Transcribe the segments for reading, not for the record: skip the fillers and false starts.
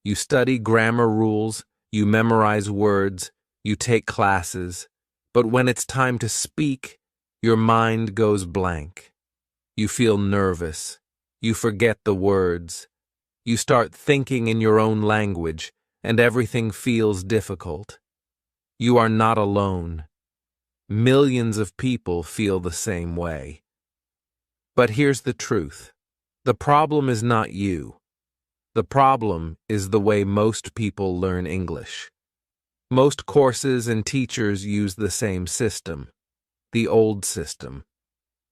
You study grammar rules, you memorize words, you take classes, but when it's time to speak, your mind goes blank. You feel nervous. You forget the words. You start thinking in your own language, and everything feels difficult. You are not alone. Millions of people feel the same way. But here's the truth. The problem is not you. The problem is the way most people learn English. Most courses and teachers use the same system, the old system.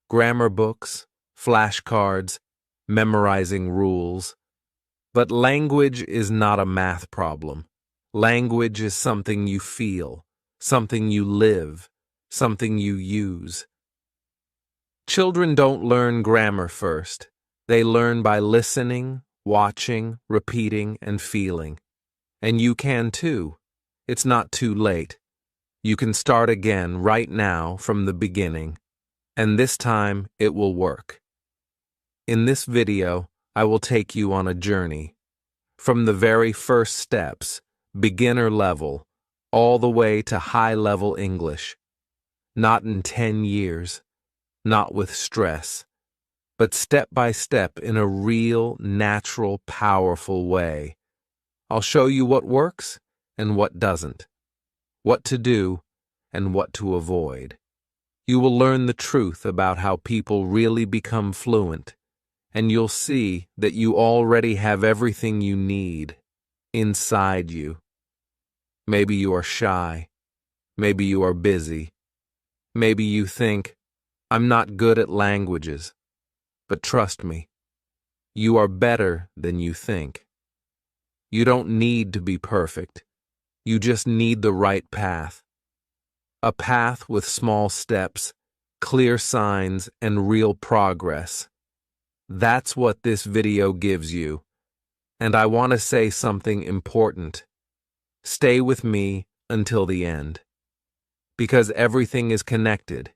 Grammar books, flashcards, memorizing rules. But language is not a math problem. Language is something you feel, something you live, something you use. Children don't learn grammar first. They learn by listening, watching, repeating, and feeling. And you can too. It's not too late. You can start again right now from the beginning. And this time it will work. In this video, I will take you on a journey. From the very first steps, beginner level, all the way to high-level English. Not in 10 years, not with stress, but step by step in a real, natural, powerful way. I'll show you what works and what doesn't, what to do and what to avoid. You will learn the truth about how people really become fluent, and you'll see that you already have everything you need inside you. Maybe you are shy. Maybe you are busy. Maybe you think, I'm not good at languages. But trust me, you are better than you think. You don't need to be perfect. You just need the right path. A path with small steps, clear signs, and real progress. That's what this video gives you. And I want to say something important. Stay with me until the end. Because everything is connected.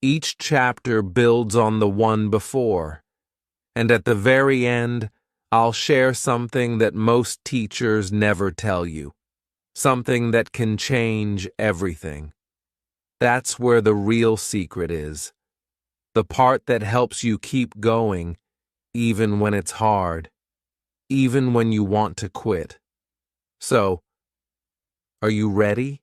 Each chapter builds on the one before. And at the very end, I'll share something that most teachers never tell you. Something that can change everything. That's where the real secret is. The part that helps you keep going, even when it's hard. Even when you want to quit. So, are you ready?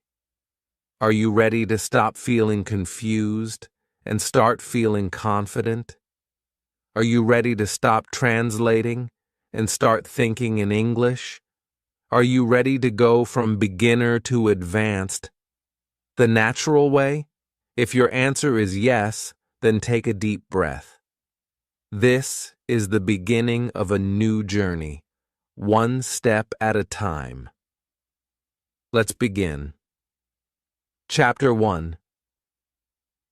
Are you ready to stop feeling confused and start feeling confident? Are you ready to stop translating and start thinking in English? Are you ready to go from beginner to advanced? The natural way? If your answer is yes, then take a deep breath. This is the beginning of a new journey, one step at a time. Let's begin. Chapter 1.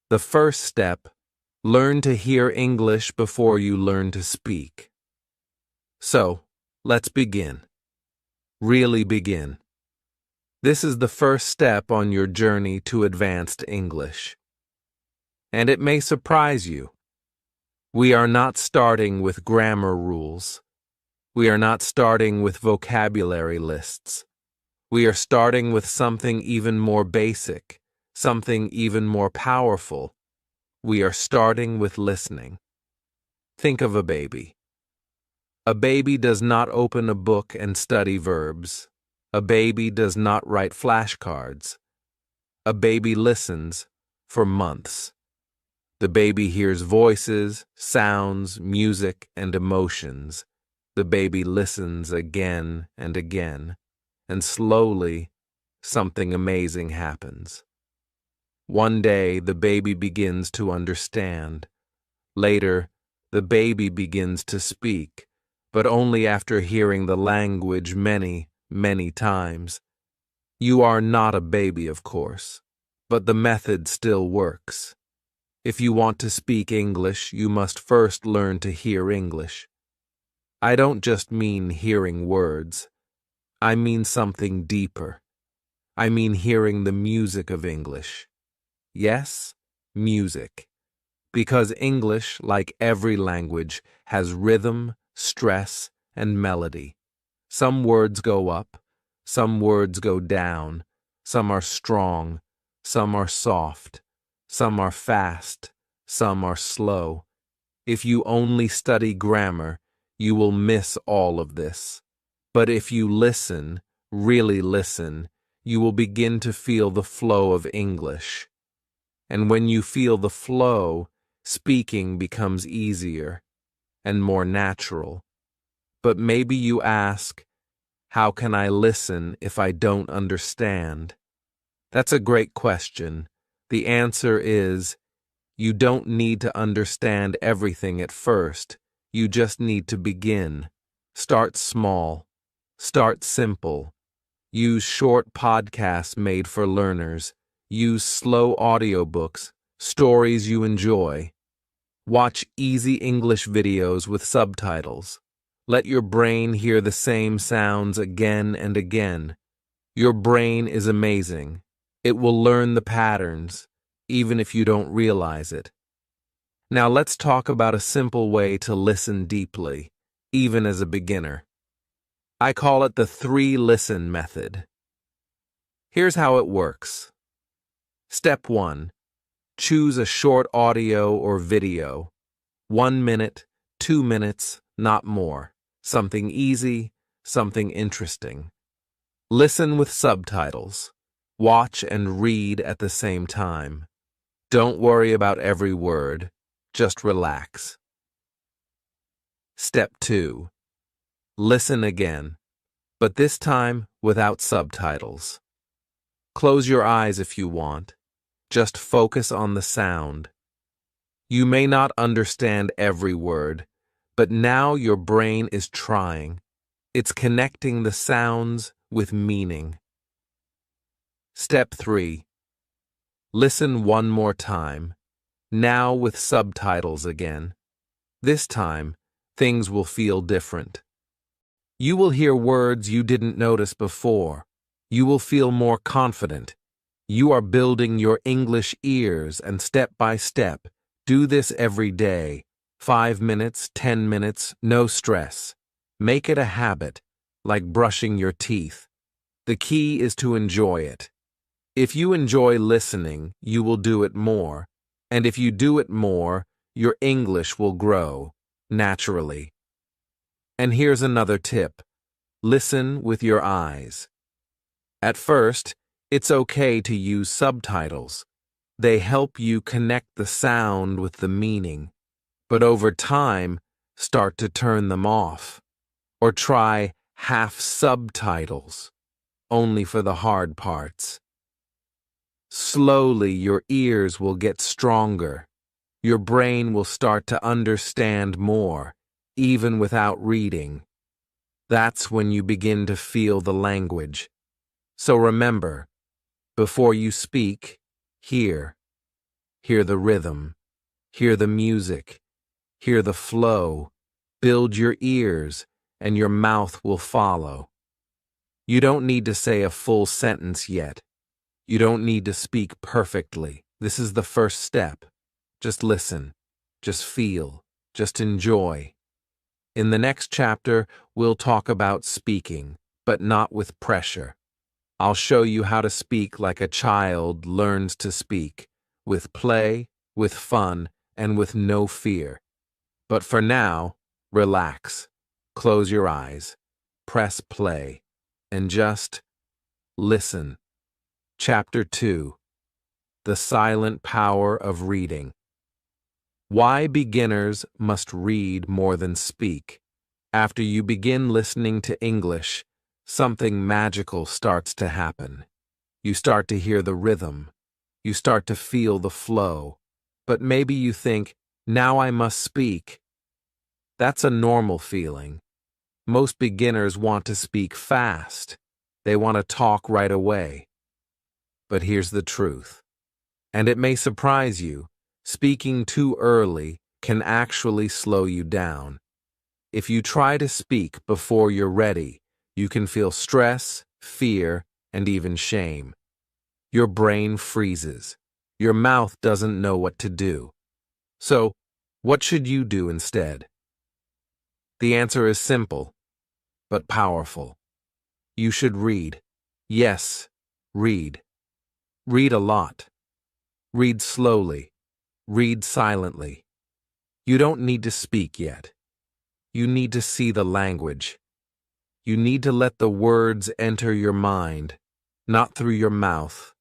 The first step, learn to hear English before you learn to speak. So, let's begin. Really begin. This is the first step on your journey to advanced English. And it may surprise you. We are not starting with grammar rules. We are not starting with vocabulary lists. We are starting with something even more basic, something even more powerful. We are starting with listening. Think of a baby. A baby does not open a book and study verbs. A baby does not write flashcards. A baby listens for months. The baby hears voices, sounds, music, and emotions. The baby listens again and again, and slowly, something amazing happens. One day, the baby begins to understand. Later, the baby begins to speak, but only after hearing the language many, many times. You are not a baby, of course, but the method still works. If you want to speak English, you must first learn to hear English. I don't just mean hearing words. I mean something deeper. I mean hearing the music of English. Yes, music. Because English, like every language, has rhythm, stress, and melody. Some words go up, some words go down, some are strong, some are soft, some are fast, some are slow. If you only study grammar, you will miss all of this. But if you listen, really listen, you will begin to feel the flow of English. And when you feel the flow, speaking becomes easier and more natural. But maybe you ask, how can I listen if I don't understand? That's a great question. The answer is, you don't need to understand everything at first. You just need to begin. Start small. Start simple. Use short podcasts made for learners. Use slow audiobooks, stories you enjoy. Watch easy English videos with subtitles. Let your brain hear the same sounds again and again. Your brain is amazing. It will learn the patterns, even if you don't realize it. Now let's talk about a simple way to listen deeply, even as a beginner. I call it the 3-listen method. Here's how it works. Step 1. Choose a short audio or video. 1 minute, 2 minutes, not more. Something easy, something interesting. Listen with subtitles. Watch and read at the same time. Don't worry about every word. Just relax. Step 2. Listen again, but this time without subtitles. Close your eyes if you want. Just focus on the sound. You may not understand every word, but now your brain is trying. It's connecting the sounds with meaning. Step 3. Listen one more time, now with subtitles again. This time, things will feel different. You will hear words you didn't notice before. You will feel more confident. You are building your English ears, and step by step, do this every day. 5 minutes, 10 minutes, no stress. Make it a habit, like brushing your teeth. The key is to enjoy it. If you enjoy listening, you will do it more. And if you do it more, your English will grow, naturally. And here's another tip. Listen with your eyes. At first, it's okay to use subtitles. They help you connect the sound with the meaning. But over time, start to turn them off. Or try half subtitles, only for the hard parts. Slowly, your ears will get stronger. Your brain will start to understand more, even without reading. That's when you begin to feel the language. So remember, before you speak, hear. Hear the rhythm. Hear the music. Hear the flow. Build your ears, and your mouth will follow. You don't need to say a full sentence yet. You don't need to speak perfectly. This is the first step. Just listen. Just feel. Just enjoy. In the next chapter, we'll talk about speaking, but not with pressure. I'll show you how to speak like a child learns to speak, with play, with fun, and with no fear. But for now, relax, close your eyes, press play, and just listen. Chapter 2. The Silent Power of Reading. Why beginners must read more than speak. After you begin listening to English, something magical starts to happen. You start to hear the rhythm. You start to feel the flow. But maybe you think, now I must speak. That's a normal feeling. Most beginners want to speak fast. They want to talk right away. But here's the truth. And it may surprise you. Speaking too early can actually slow you down. If you try to speak before you're ready, you can feel stress, fear, and even shame. Your brain freezes. Your mouth doesn't know what to do. So, what should you do instead? The answer is simple. but powerful. You should read. Yes, read. Read a lot. Read slowly. Read silently. You don't need to speak yet. You need to see the language. You need to let the words enter your mind, not through your mouth,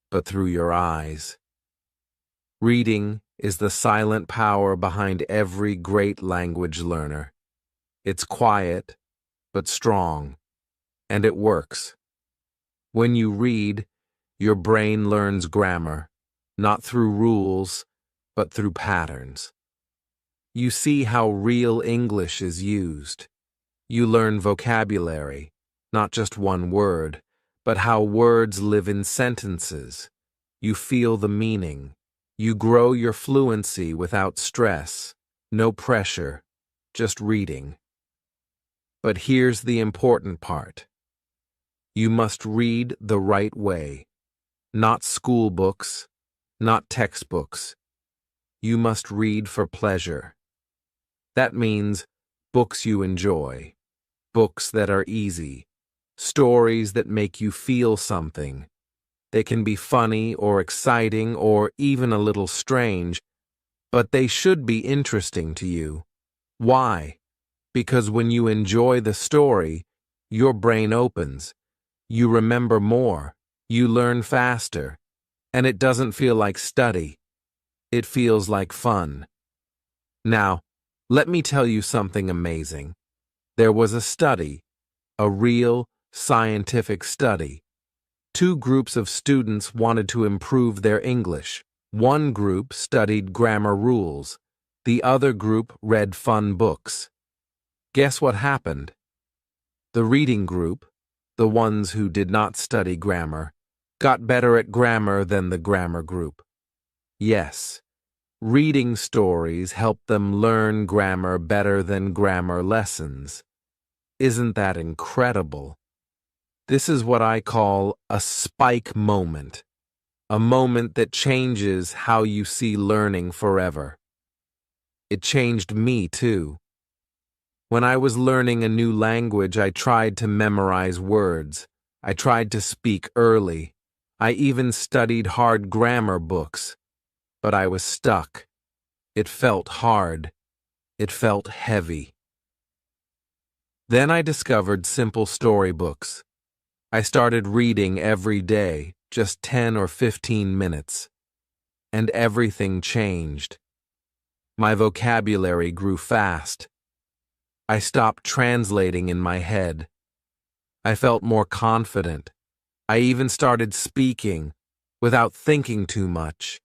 but through your eyes. Reading is the silent power behind every great language learner. It's quiet, but strong, and it works. When you read, your brain learns grammar, not through rules, but through patterns. You see how real English is used. You learn vocabulary, not just one word, but how words live in sentences. You feel the meaning. You grow your fluency without stress, no pressure, just reading. But here's the important part. You must read the right way. Not school books, not textbooks. You must read for pleasure. That means books you enjoy, books that are easy, stories that make you feel something. They can be funny or exciting or even a little strange, but they should be interesting to you. Why? Because when you enjoy the story, your brain opens. You remember more, you learn faster, and it doesn't feel like study. It feels like fun. Now, let me tell you something amazing. There was a study, a real scientific study. 2 groups of students wanted to improve their English. One group studied grammar rules. The other group read fun books. Guess what happened? The reading group, the ones who did not study grammar, got better at grammar than the grammar group. Yes, reading stories helped them learn grammar better than grammar lessons. Isn't that incredible? This is what I call a spike moment, a moment that changes how you see learning forever. It changed me too. When I was learning a new language, I tried to memorize words. I tried to speak early. I even studied hard grammar books. But I was stuck. It felt hard. It felt heavy. Then I discovered simple storybooks. I started reading every day, just 10 or 15 minutes. And everything changed. My vocabulary grew fast. I stopped translating in my head. I felt more confident. I even started speaking without thinking too much.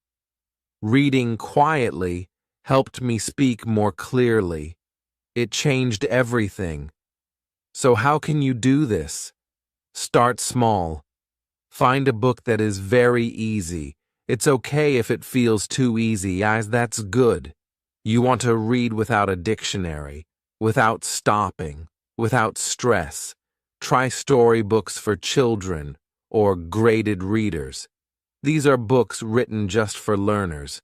Reading quietly helped me speak more clearly. It changed everything. So how can you do this? Start small. Find a book that is very easy. It's okay if it feels too easy, as that's good. You want to read without a dictionary, without stopping, without stress. Try storybooks for children or graded readers. These are books written just for learners.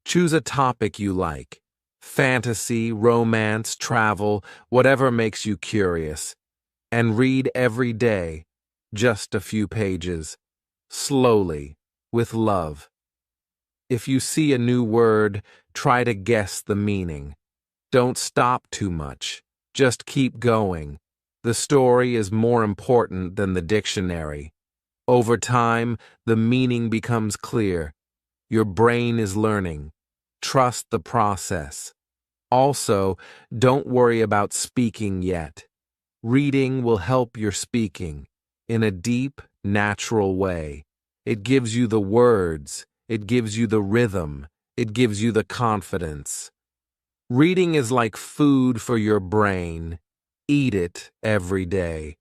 Choose a topic you like. Fantasy, romance, travel, whatever makes you curious. And read every day, just a few pages, slowly, with love. If you see a new word, try to guess the meaning. Don't stop too much. Just keep going. The story is more important than the dictionary. Over time, the meaning becomes clear. Your brain is learning. Trust the process. Also, don't worry about speaking yet. Reading will help your speaking in a deep, natural way. It gives you the words, it gives you the rhythm, it gives you the confidence. Reading is like food for your brain. Eat it every day.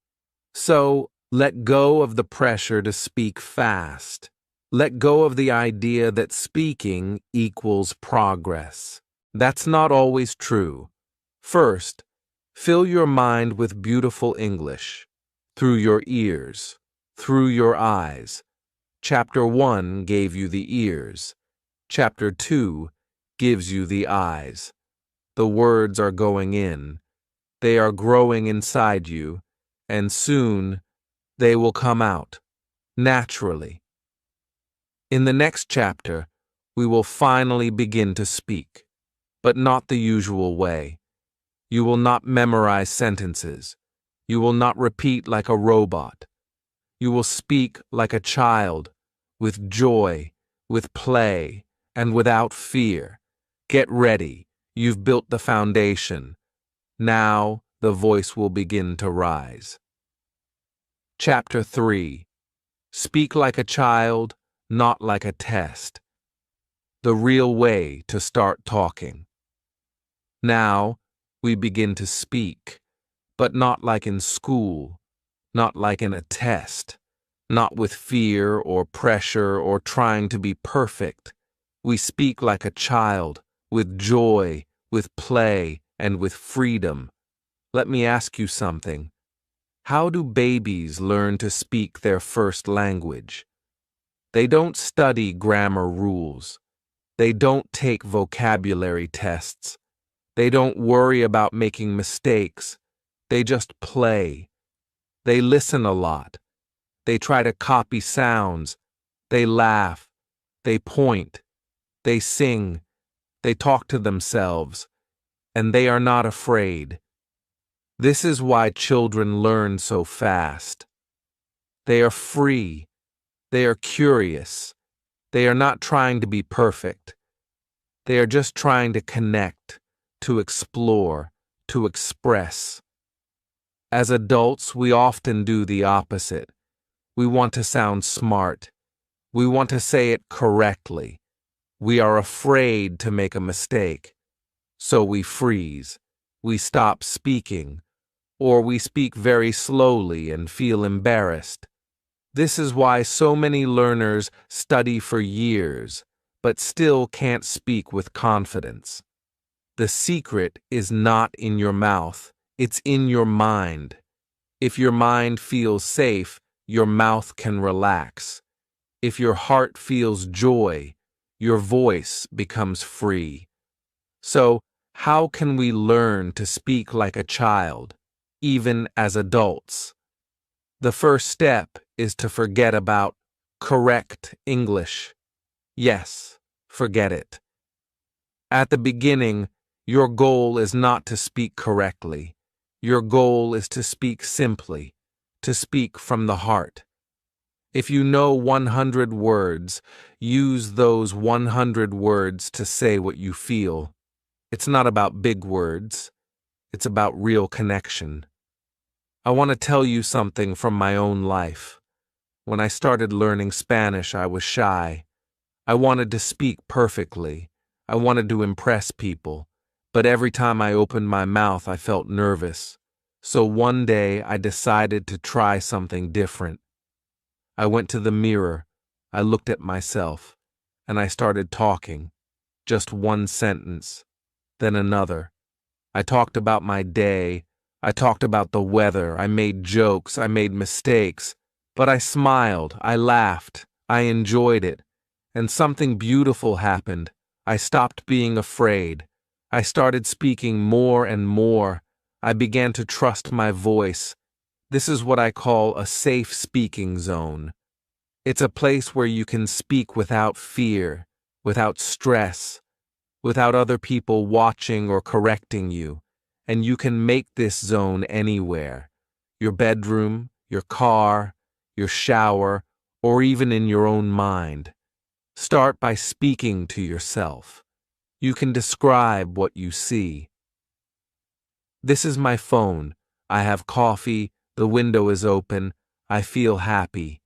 So, let go of the pressure to speak fast. Let go of the idea that speaking equals progress. That's not always true. First, fill your mind with beautiful English, through your ears, through your eyes. Chapter 1 gave you the ears. Chapter 2 gives you the eyes. The words are going in. They are growing inside you, and soon they will come out, naturally. In the next chapter, we will finally begin to speak, but not the usual way. You will not memorize sentences. You will not repeat like a robot. You will speak like a child, with joy, with play, and without fear. Get ready. You've built the foundation. Now the voice will begin to rise. Chapter 3. Speak like a child, not like a test. The real way to start talking. Now we begin to speak, but not like in school, not like in a test, not with fear or pressure or trying to be perfect. We speak like a child, with joy, with play, and with freedom. Let me ask you something. How do babies learn to speak their first language? They don't study grammar rules. They don't take vocabulary tests. They don't worry about making mistakes. They just play. They listen a lot. They try to copy sounds. They laugh. They point. They sing. They talk to themselves. And they are not afraid. This is why children learn so fast. They are free. They are curious. They are not trying to be perfect. They are just trying to connect, to explore, to express. As adults, we often do the opposite. We want to sound smart. We want to say it correctly. We are afraid to make a mistake. So we freeze. We stop speaking. Or we speak very slowly and feel embarrassed. This is why so many learners study for years, but still can't speak with confidence. The secret is not in your mouth, it's in your mind. If your mind feels safe, your mouth can relax. If your heart feels joy, your voice becomes free. So, how can we learn to speak like a child, even as adults? The first step is to forget about correct English. Yes, forget it. At the beginning, your goal is not to speak correctly. Your goal is to speak simply, to speak from the heart. If you know 100 words, use those 100 words to say what you feel. It's not about big words. It's about real connection. I want to tell you something from my own life. When I started learning Spanish, I was shy. I wanted to speak perfectly. I wanted to impress people. But every time I opened my mouth, I felt nervous. So one day, I decided to try something different. I went to the mirror. I looked at myself. And I started talking. Just one sentence. Then another. I talked about my day. I talked about the weather. I made jokes. I made mistakes. But I smiled. I laughed. I enjoyed it. And something beautiful happened. I stopped being afraid. I started speaking more and more. I began to trust my voice. This is what I call a safe speaking zone. It's a place where you can speak without fear, without stress, without other people watching or correcting you. And you can make this zone anywhere. Your bedroom, your car, your shower, or even in your own mind. Start by speaking to yourself. You can describe what you see. This is my phone. I have coffee. The window is open. I feel happy.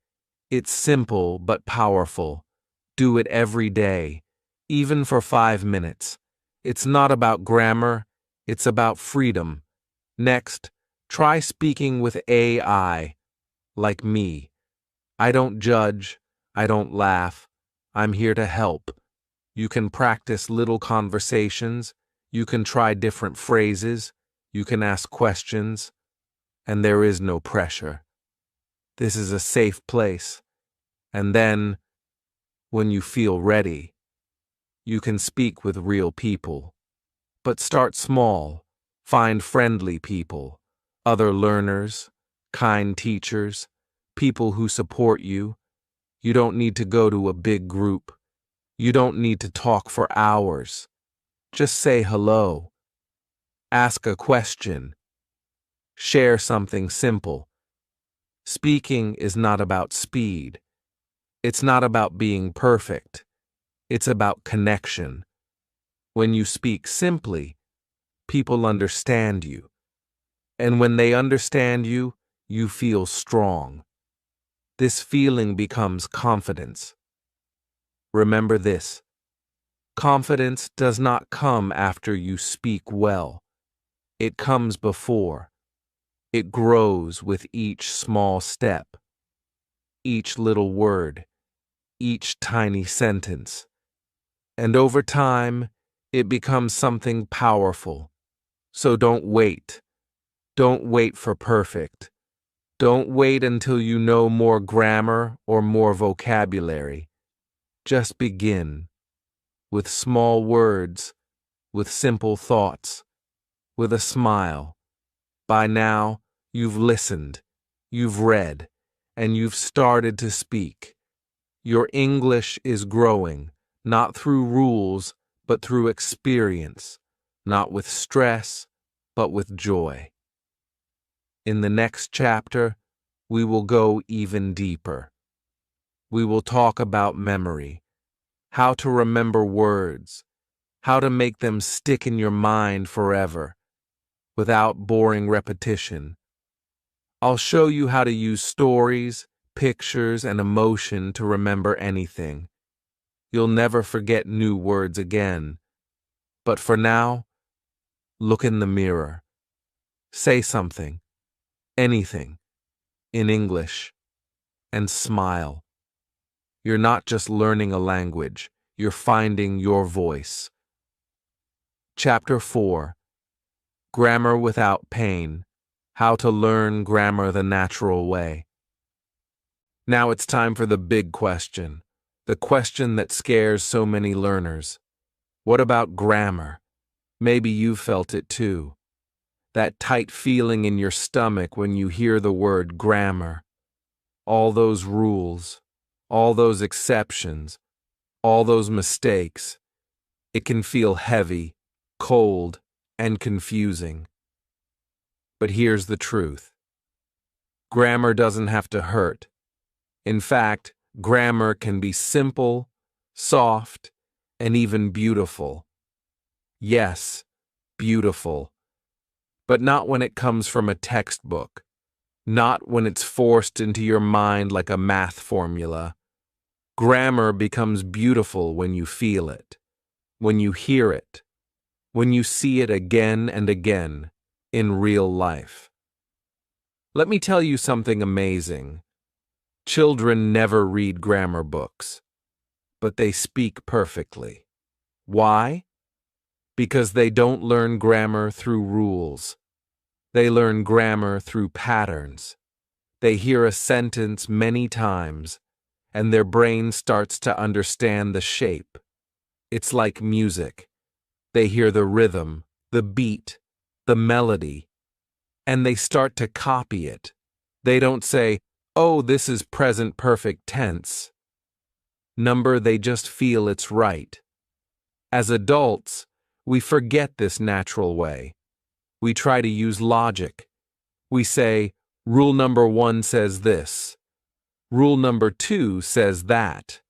It's simple but powerful. Do it every day, even for 5 minutes. It's not about grammar. It's about freedom. Next, try speaking with AI, like me. I don't judge. I don't laugh. I'm here to help. You can practice little conversations. You can try different phrases. You can ask questions. And there is no pressure. This is a safe place. And then, when you feel ready, you can speak with real people. But start small. Find friendly people, other learners, kind teachers, people who support you. You don't need to go to a big group. You don't need to talk for hours. Just say hello. Ask a question. Share something simple. Speaking is not about speed. It's not about being perfect. It's about connection. When you speak simply, people understand you. And when they understand you, you feel strong. This feeling becomes confidence. Remember this: confidence does not come after you speak well. It comes before. It grows with each small step, each little word, each tiny sentence. And over time, it becomes something powerful. So don't wait. Don't wait for perfect. Don't wait until you know more grammar or more vocabulary. Just begin. With small words, with simple thoughts, with a smile. By now, you've listened, you've read, and you've started to speak. Your English is growing, not through rules, but through experience, not with stress, but with joy. In the next chapter, we will go even deeper. We will talk about memory, how to remember words, how to make them stick in your mind forever, without boring repetition. I'll show you how to use stories, pictures, and emotion to remember anything. You'll never forget new words again. But for now, look in the mirror. Say something, anything, in English, and smile. You're not just learning a language, you're finding your voice. Chapter 4: Grammar Without Pain. How to Learn Grammar the Natural Way. Now it's time for the big question, the question that scares so many learners. What about grammar? Maybe you've felt it too. That tight feeling in your stomach when you hear the word grammar. All those rules, all those exceptions, all those mistakes. It can feel heavy, cold, and confusing. But here's the truth. Grammar doesn't have to hurt. In fact, grammar can be simple, soft, and even beautiful. Yes, beautiful. But not when it comes from a textbook. Not when it's forced into your mind like a math formula. Grammar becomes beautiful when you feel it, when you hear it, when you see it again and again in real life. Let me tell you something amazing. Children never read grammar books, but they speak perfectly. Why? Because they don't learn grammar through rules. They learn grammar through patterns. They hear a sentence many times, and their brain starts to understand the shape. It's like music. They hear the rhythm, the beat, the melody, and they start to copy it. They don't say, "Oh, this is present perfect tense." They just feel it's right. As adults, we forget this natural way. We try to use logic. We say, rule number 1 says this. Rule number 2 says that.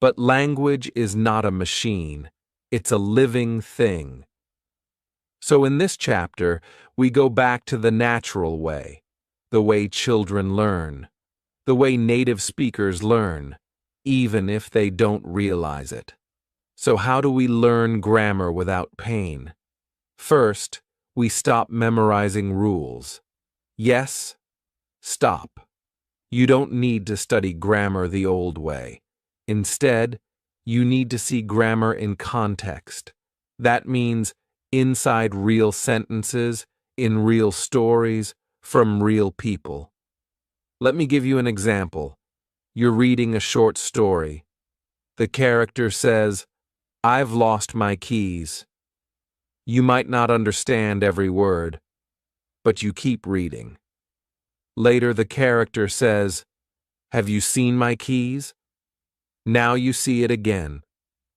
But language is not a machine. It's a living thing. So in this chapter, we go back to the natural way, the way children learn, the way native speakers learn, even if they don't realize it. So how do we learn grammar without pain? First, we stop memorizing rules. Yes, stop. You don't need to study grammar the old way. Instead, you need to see grammar in context. That means inside real sentences, in real stories, from real people. Let me give you an example. You're reading a short story. The character says, "I've lost my keys." You might not understand every word, but you keep reading. Later, the character says, "Have you seen my keys?" Now you see it again.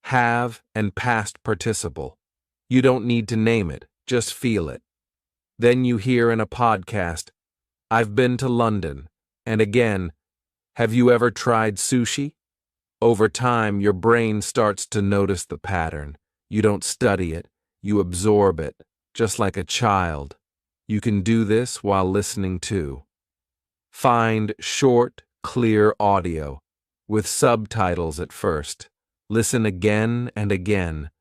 Have and past participle. You don't need to name it, just feel it. Then you hear in a podcast, "I've been to London." And again, "Have you ever tried sushi?" Over time, your brain starts to notice the pattern. You don't study it, you absorb it, just like a child. You can do this while listening too. Find short, clear audio, with subtitles at first. Listen again and again.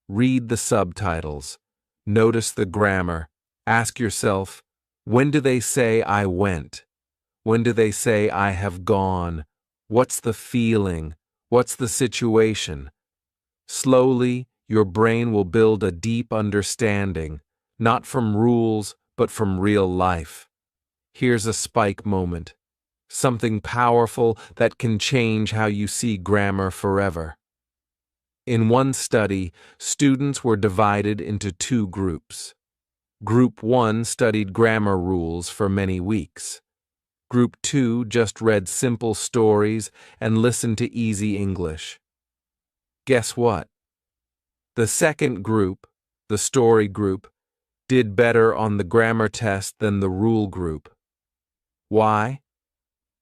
Read the subtitles. Notice the grammar. Ask yourself, when do they say "I went"? When do they say "I have gone"? What's the feeling? What's the situation? Slowly, your brain will build a deep understanding, not from rules, but from real life. Here's a spike moment. Something powerful that can change how you see grammar forever. In one study, students were divided into two groups. Group 1 studied grammar rules for many weeks. Group 2 just read simple stories and listened to easy English. Guess what? The second group, the story group, did better on the grammar test than the rule group. Why?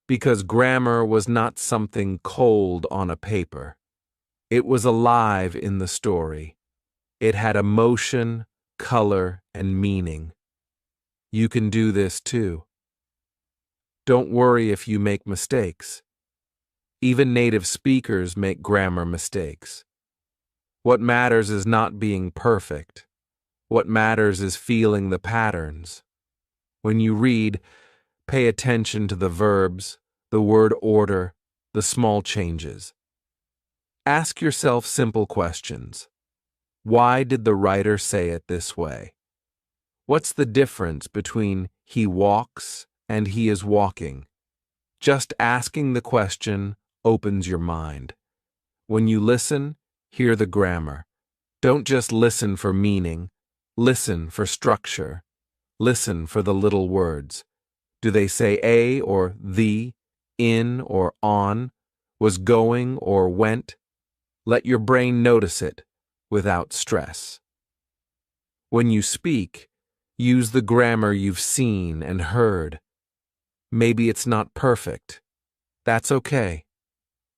Because grammar was not something cold on a paper. It was alive in the story. It had emotion, color, and meaning. You can do this too. Don't worry if you make mistakes. Even native speakers make grammar mistakes. What matters is not being perfect. What matters is feeling the patterns. When you read, pay attention to the verbs, the word order, the small changes. Ask yourself simple questions. Why did the writer say it this way? What's the difference between "he walks" and "he is walking"? Just asking the question opens your mind. When you listen, hear the grammar. Don't just listen for meaning. Listen for structure. Listen for the little words. Do they say "a" or "the", "in" or "on", "was going" or "went"? Let your brain notice it without stress. When you speak, use the grammar you've seen and heard. Maybe it's not perfect. That's okay.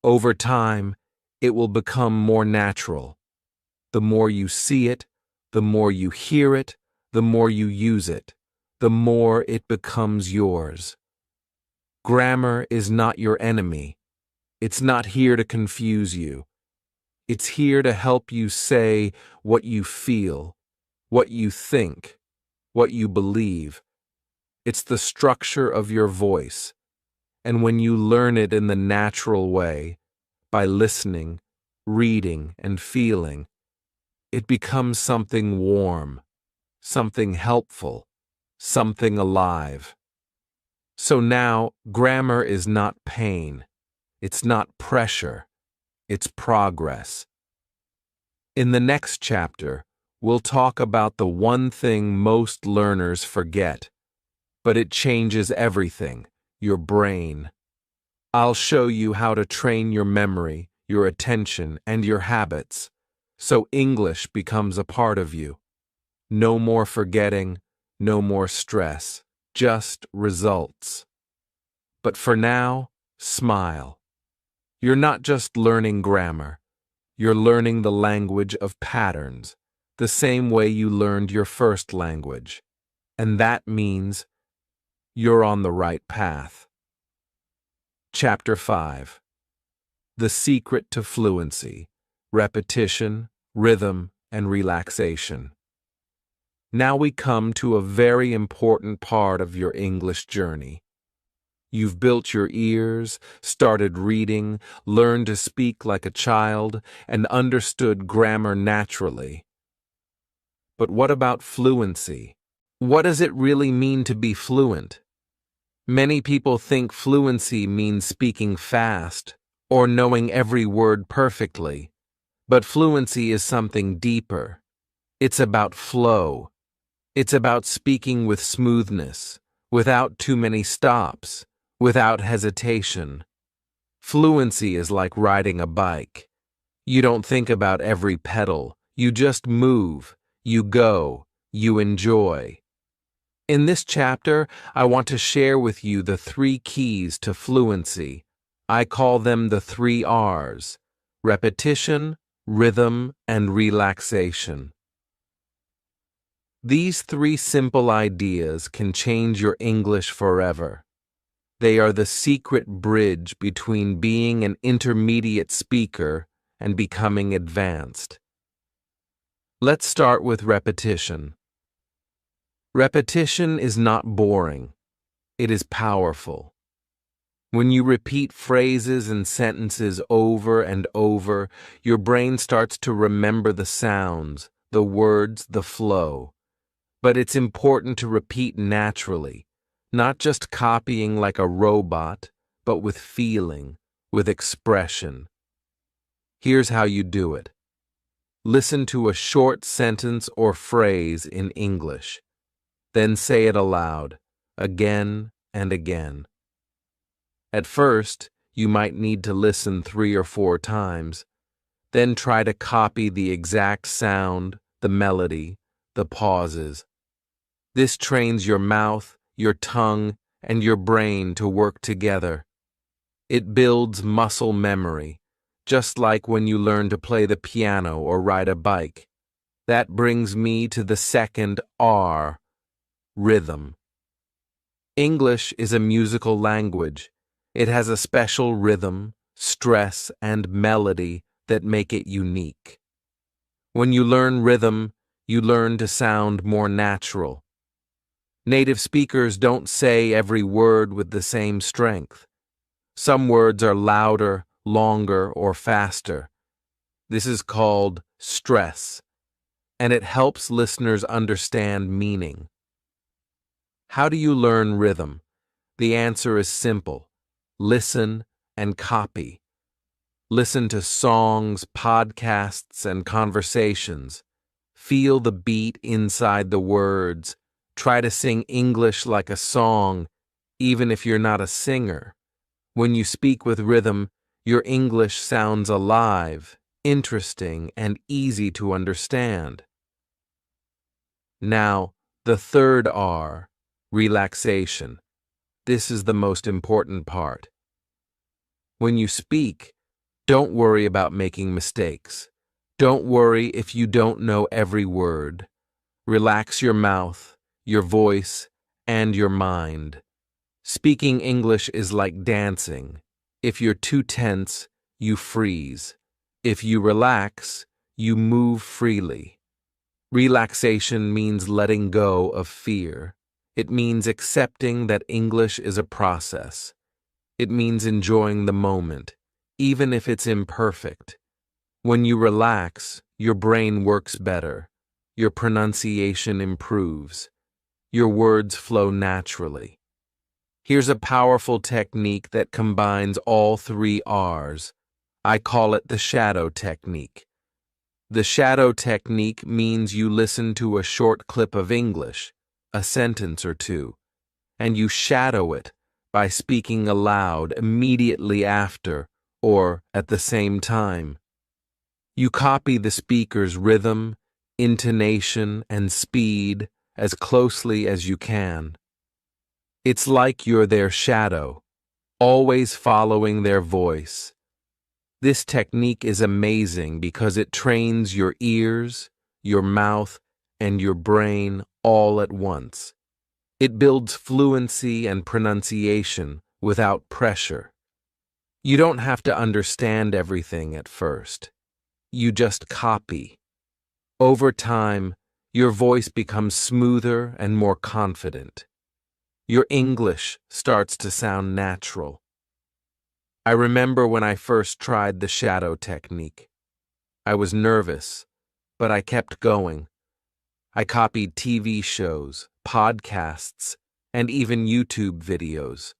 Over time, it will become more natural. The more you see it, the more you hear it, the more you use it, the more it becomes yours. Grammar is not your enemy. It's not here to confuse you. It's here to help you say what you feel, what you think, what you believe. It's the structure of your voice. And when you learn it in the natural way, by listening, reading, and feeling, it becomes something warm, something helpful, something alive. So now, grammar is not pain. It's not pressure. It's progress. In the next chapter, we'll talk about the one thing most learners forget, but it changes everything: your brain. I'll show you how to train your memory, your attention, and your habits, so English becomes a part of you. No more forgetting, no more stress, just results. But for now, smile. You're not just learning grammar. You're learning the language of patterns, the same way you learned your first language. And that means you're on the right path. Chapter 5. The Secret to Fluency: Repetition, Rhythm, and Relaxation. Now we come to a very important part of your English journey. You've built your ears, started reading, learned to speak like a child, and understood grammar naturally. But what about fluency? What does it really mean to be fluent? Many people think fluency means speaking fast or knowing every word perfectly, but fluency is something deeper. It's about flow. It's about speaking with smoothness, without too many stops, without hesitation. Fluency is like riding a bike. You don't think about every pedal. You just move, you go, you enjoy. In this chapter, I want to share with you the 3 keys to fluency. I call them the 3 R's: repetition, rhythm, and relaxation. These 3 simple ideas can change your English forever. They are the secret bridge between being an intermediate speaker and becoming advanced. Let's start with repetition. Repetition is not boring. It is powerful. When you repeat phrases and sentences over and over, your brain starts to remember the sounds, the words, the flow. But it's important to repeat naturally, not just copying like a robot, but with feeling, with expression. Here's how you do it. Listen to a short sentence or phrase in English. Then say it aloud, again and again. At first, you might need to listen 3 or 4 times. Then try to copy the exact sound, the melody, the pauses. This trains your mouth, your tongue, and your brain to work together. It builds muscle memory, just like when you learn to play the piano or ride a bike. That brings me to the second R, rhythm. English is a musical language. It has a special rhythm, stress, and melody that make it unique. When you learn rhythm, you learn to sound more natural. Native speakers don't say every word with the same strength. Some words are louder, longer, or faster. This is called stress, and it helps listeners understand meaning. How do you learn rhythm? The answer is simple. Listen and copy. Listen to songs, podcasts, and conversations. Feel the beat inside the words. Try to sing English like a song, even if you're not a singer. When you speak with rhythm, your English sounds alive, interesting, and easy to understand. Now, the third R, relaxation. This is the most important part. When you speak, don't worry about making mistakes. Don't worry if you don't know every word. Relax your mouth, your voice, and your mind. Speaking English is like dancing. If you're too tense, you freeze. If you relax, you move freely. Relaxation means letting go of fear. It means accepting that English is a process. It means enjoying the moment, even if it's imperfect. When you relax, your brain works better. Your pronunciation improves. Your words flow naturally. Here's a powerful technique that combines all 3 R's. I call it the shadow technique. The shadow technique means you listen to a short clip of English, a sentence or 2, and you shadow it by speaking aloud immediately after or at the same time. You copy the speaker's rhythm, intonation, and speed as closely as you can. It's like you're their shadow, always following their voice. This technique is amazing because it trains your ears, your mouth, and your brain all at once. It builds fluency and pronunciation without pressure. You don't have to understand everything at first. You just copy. Over time, your voice becomes smoother and more confident. Your English starts to sound natural. I remember when I first tried the shadow technique. I was nervous, but I kept going. I copied TV shows, podcasts, and even YouTube videos.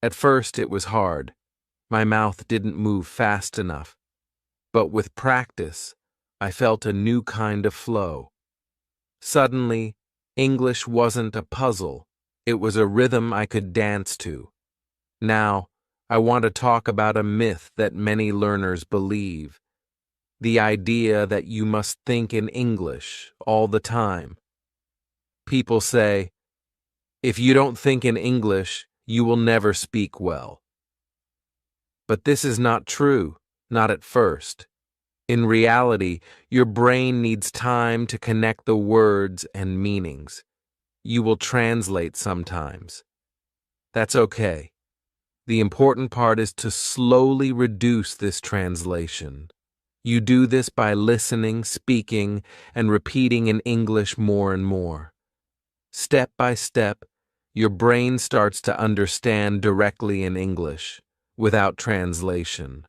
At first, it was hard. My mouth didn't move fast enough. But with practice, I felt a new kind of flow. Suddenly, English wasn't a puzzle. It was a rhythm I could dance to. Now, I want to talk about a myth that many learners believe. The idea that you must think in English all the time. People say, if you don't think in English, you will never speak well. But this is not true, not at first. In reality, your brain needs time to connect the words and meanings. You will translate sometimes. That's okay. The important part is to slowly reduce this translation. You do this by listening, speaking, and repeating in English more and more. Step by step, your brain starts to understand directly in English, without translation.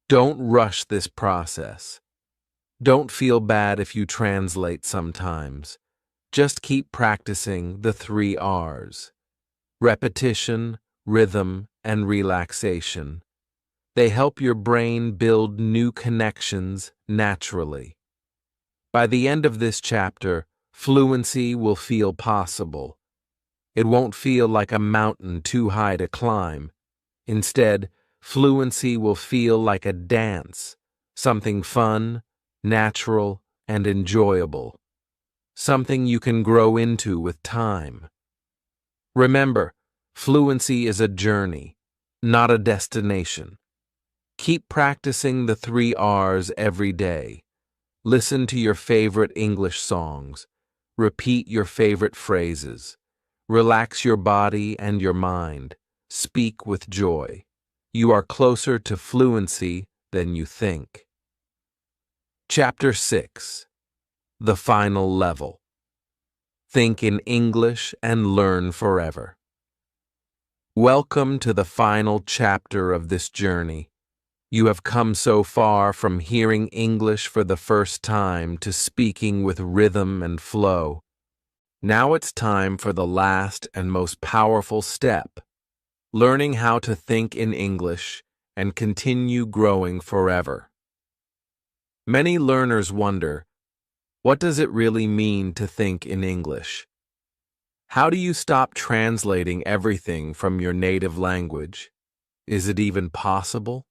Don't rush this process. Don't feel bad if you translate sometimes. Just keep practicing the 3 R's. Repetition, rhythm, and relaxation. They help your brain build new connections naturally. By the end of this chapter, fluency will feel possible. It won't feel like a mountain too high to climb. Instead, fluency will feel like a dance, something fun, natural, and enjoyable. Something you can grow into with time. Remember, fluency is a journey, not a destination. Keep practicing the 3 R's every day. Listen to your favorite English songs. Repeat your favorite phrases. Relax your body and your mind. Speak with joy. You are closer to fluency than you think. Chapter 6. The Final Level. Think in English and learn forever. Welcome to the final chapter of this journey. You have come so far from hearing English for the first time to speaking with rhythm and flow. Now it's time for the last and most powerful step, learning how to think in English and continue growing forever. Many learners wonder, what does it really mean to think in English? How do you stop translating everything from your native language? Is it even possible?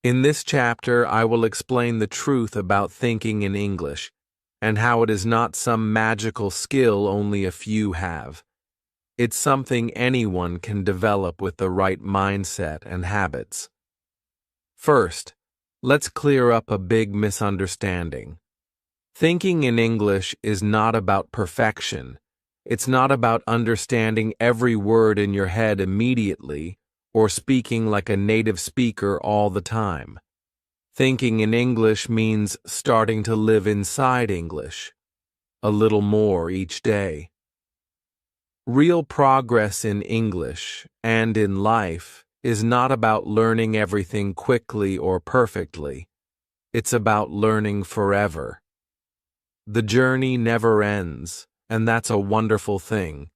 In this chapter, I will explain the truth about thinking in English and how it is not some magical skill only a few have. It's something anyone can develop with the right mindset and habits. First, let's clear up a big misunderstanding. Thinking in English is not about perfection. It's not about understanding every word in your head immediately or speaking like a native speaker all the time. Thinking in English means starting to live inside English, a little more each day. Real progress in English and in life is not about learning everything quickly or perfectly. It's about learning forever. The journey never ends, and that's a wonderful thing.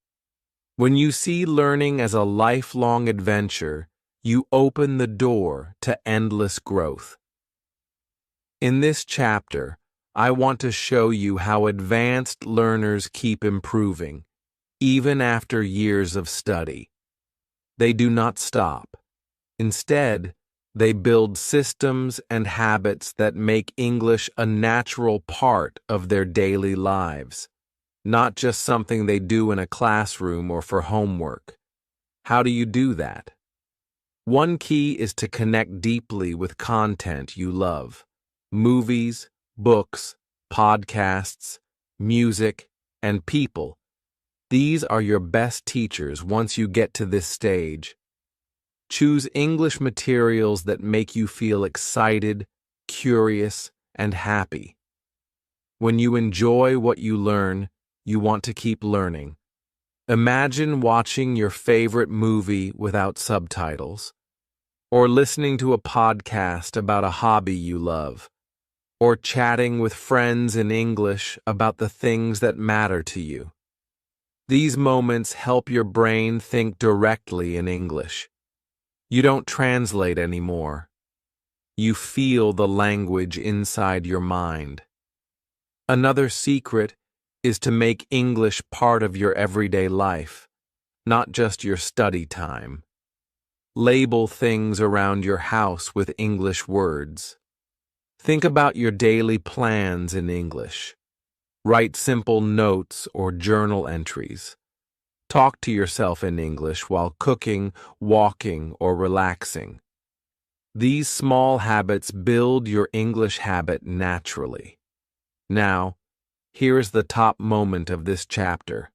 When you see learning as a lifelong adventure, you open the door to endless growth. In this chapter, I want to show you how advanced learners keep improving, even after years of study. They do not stop. Instead, they build systems and habits that make English a natural part of their daily lives, not just something they do in a classroom or for homework. How do you do that? One key is to connect deeply with content you love. Movies, books, podcasts, music, and people. These are your best teachers once you get to this stage. Choose English materials that make you feel excited, curious, and happy. When you enjoy what you learn, you want to keep learning. Imagine watching your favorite movie without subtitles, or listening to a podcast about a hobby you love, or chatting with friends in English about the things that matter to you. These moments help your brain think directly in English. You don't translate anymore. You feel the language inside your mind. Another secret is to make English part of your everyday life, not just your study time. Label things around your house with English words. Think about your daily plans in English. Write simple notes or journal entries. Talk to yourself in English while cooking, walking, or relaxing. These small habits build your English habit naturally. Now, here is the top moment of this chapter.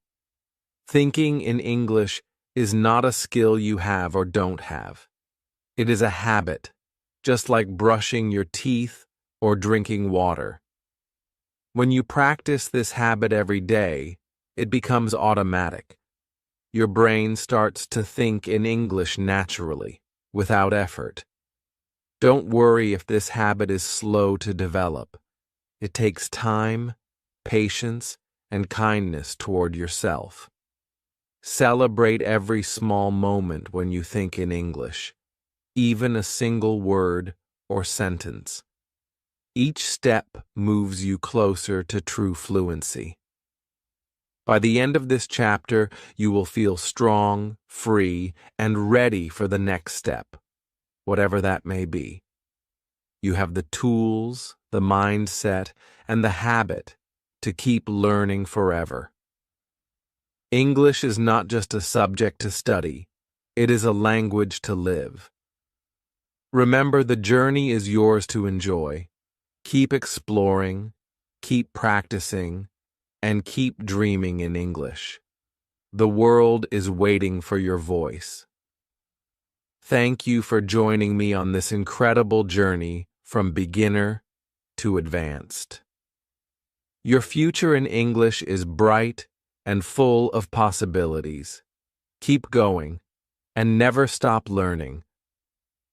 Thinking in English is not a skill you have or don't have. It is a habit, just like brushing your teeth or drinking water. When you practice this habit every day, it becomes automatic. Your brain starts to think in English naturally, without effort. Don't worry if this habit is slow to develop. It takes time, patience, and kindness toward yourself. Celebrate every small moment when you think in English, even a single word or sentence. Each step moves you closer to true fluency. By the end of this chapter, you will feel strong, free, and ready for the next step, whatever that may be. You have the tools, the mindset, and the habit to keep learning forever. English is not just a subject to study, it is a language to live. Remember, the journey is yours to enjoy. Keep exploring, keep practicing, and keep dreaming in English. The world is waiting for your voice. Thank you for joining me on this incredible journey from beginner to advanced. Your future in English is bright and full of possibilities. Keep going and never stop learning.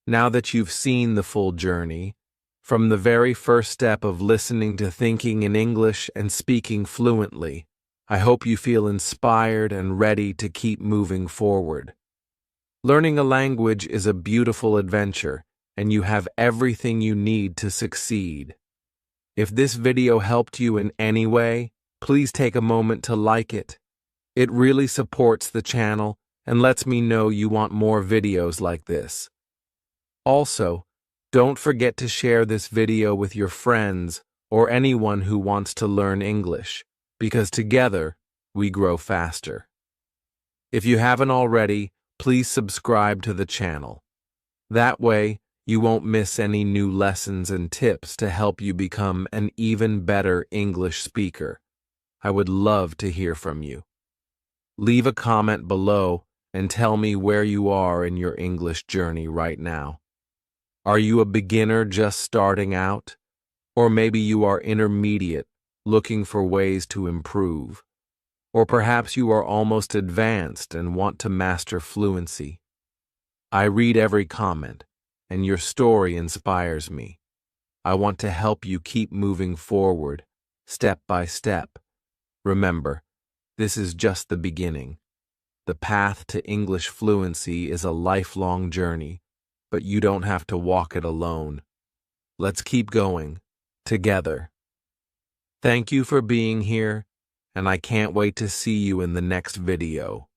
Now that you've seen the full journey, from the very first step of listening to thinking in English and speaking fluently, I hope you feel inspired and ready to keep moving forward. Learning a language is a beautiful adventure, and you have everything you need to succeed. If this video helped you in any way, please take a moment to like it. It really supports the channel and lets me know you want more videos like this. Also, don't forget to share this video with your friends or anyone who wants to learn English, because together we grow faster. If you haven't already, please subscribe to the channel. That way, you won't miss any new lessons and tips to help you become an even better English speaker. I would love to hear from you. Leave a comment below and tell me where you are in your English journey right now. Are you a beginner just starting out? Or maybe you are intermediate, looking for ways to improve? Or perhaps you are almost advanced and want to master fluency? I read every comment, and your story inspires me. I want to help you keep moving forward, step by step. Remember, this is just the beginning. The path to English fluency is a lifelong journey, but you don't have to walk it alone. Let's keep going, together. Thank you for being here, and I can't wait to see you in the next video.